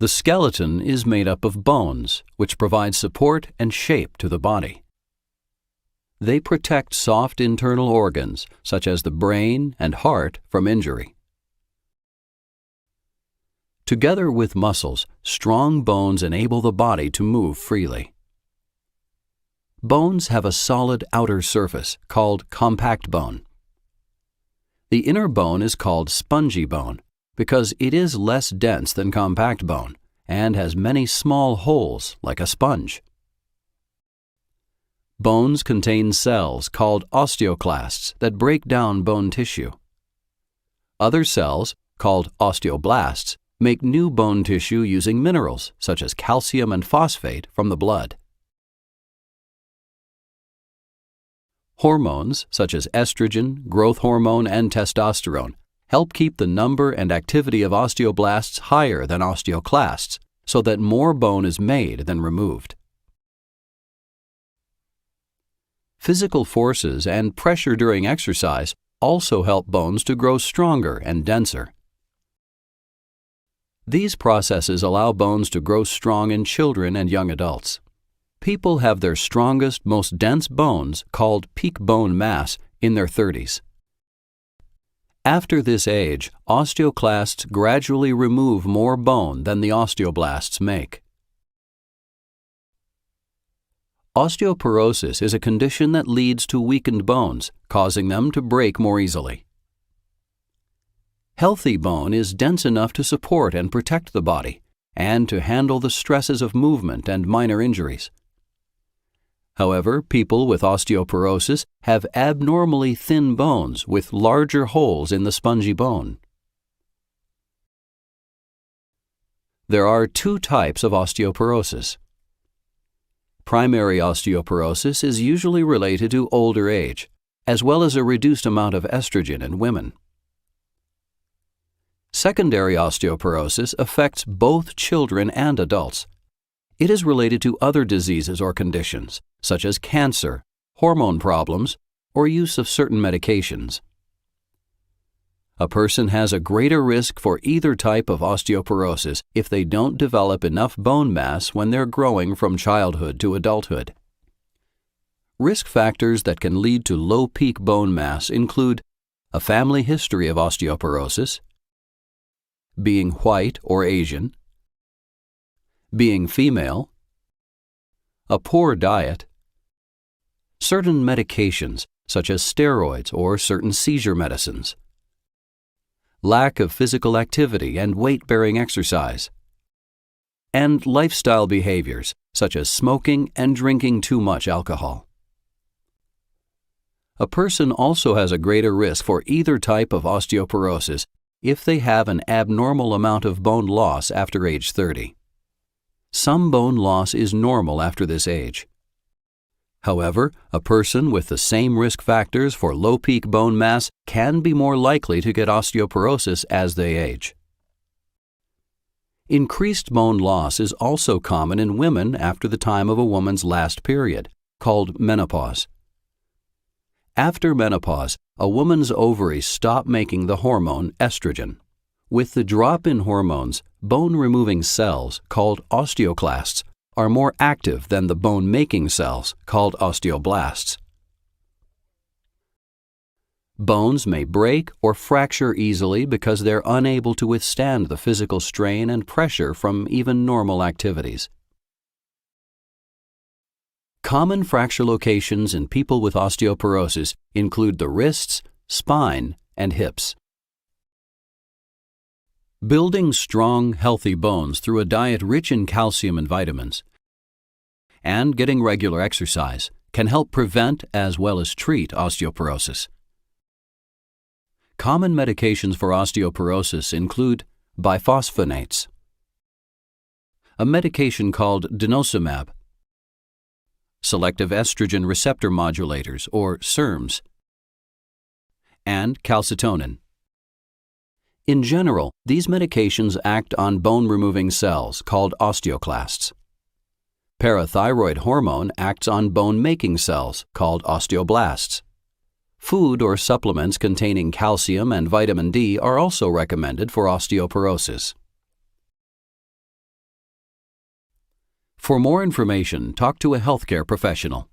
The skeleton is made up of bones, which provide support and shape to the body. They protect soft internal organs, such as the brain and heart, from injury. Together with muscles, strong bones enable the body to move freely. Bones have a solid outer surface called compact bone. The inner bone is called spongy bone because it is less dense than compact bone and has many small holes like a sponge. Bones contain cells called osteoclasts that break down bone tissue. Other cells, called osteoblasts, make new bone tissue using minerals such as calcium and phosphate from the blood. Hormones such as estrogen, growth hormone, and testosterone help keep the number and activity of osteoblasts higher than osteoclasts so that more bone is made than removed. Physical forces and pressure during exercise also help bones to grow stronger and denser. These processes allow bones to grow strong in children and young adults. People have their strongest, most dense bones, called peak bone mass, in their 30s. After this age, osteoclasts gradually remove more bone than the osteoblasts make. Osteoporosis is a condition that leads to weakened bones, causing them to break more easily. Healthy bone is dense enough to support and protect the body, and to handle the stresses of movement and minor injuries. However, people with osteoporosis have abnormally thin bones with larger holes in the spongy bone. There are two types of osteoporosis. Primary osteoporosis is usually related to older age, as well as a reduced amount of estrogen in women. Secondary osteoporosis affects both children and adults. It is related to other diseases or conditions, such as cancer, hormone problems, or use of certain medications. A person has a greater risk for either type of osteoporosis if they don't develop enough bone mass when they're growing from childhood to adulthood. Risk factors that can lead to low peak bone mass include a family history of osteoporosis, being white or Asian, being female, a poor diet, certain medications such as steroids or certain seizure medicines, lack of physical activity and weight-bearing exercise, and lifestyle behaviors such as smoking and drinking too much alcohol. A person also has a greater risk for either type of osteoporosis if they have an abnormal amount of bone loss after age 30. Some bone loss is normal after this age. However, a person with the same risk factors for low peak bone mass can be more likely to get osteoporosis as they age. Increased bone loss is also common in women after the time of a woman's last period, called menopause. After menopause, a woman's ovaries stop making the hormone estrogen. With the drop in hormones, bone-removing cells, called osteoclasts, are more active than the bone-making cells, called osteoblasts. Bones may break or fracture easily because they're unable to withstand the physical strain and pressure from even normal activities. Common fracture locations in people with osteoporosis include the wrists, spine, and hips. Building strong, healthy bones through a diet rich in calcium and vitamins, and getting regular exercise can help prevent as well as treat osteoporosis. Common medications for osteoporosis include biphosphonates, a medication called denosumab, selective estrogen receptor modulators or SERMs, and calcitonin. In general, these medications act on bone-removing cells called osteoclasts. Parathyroid hormone acts on bone-making cells called osteoblasts. Food or supplements containing calcium and vitamin D are also recommended for osteoporosis. For more information, talk to a healthcare professional.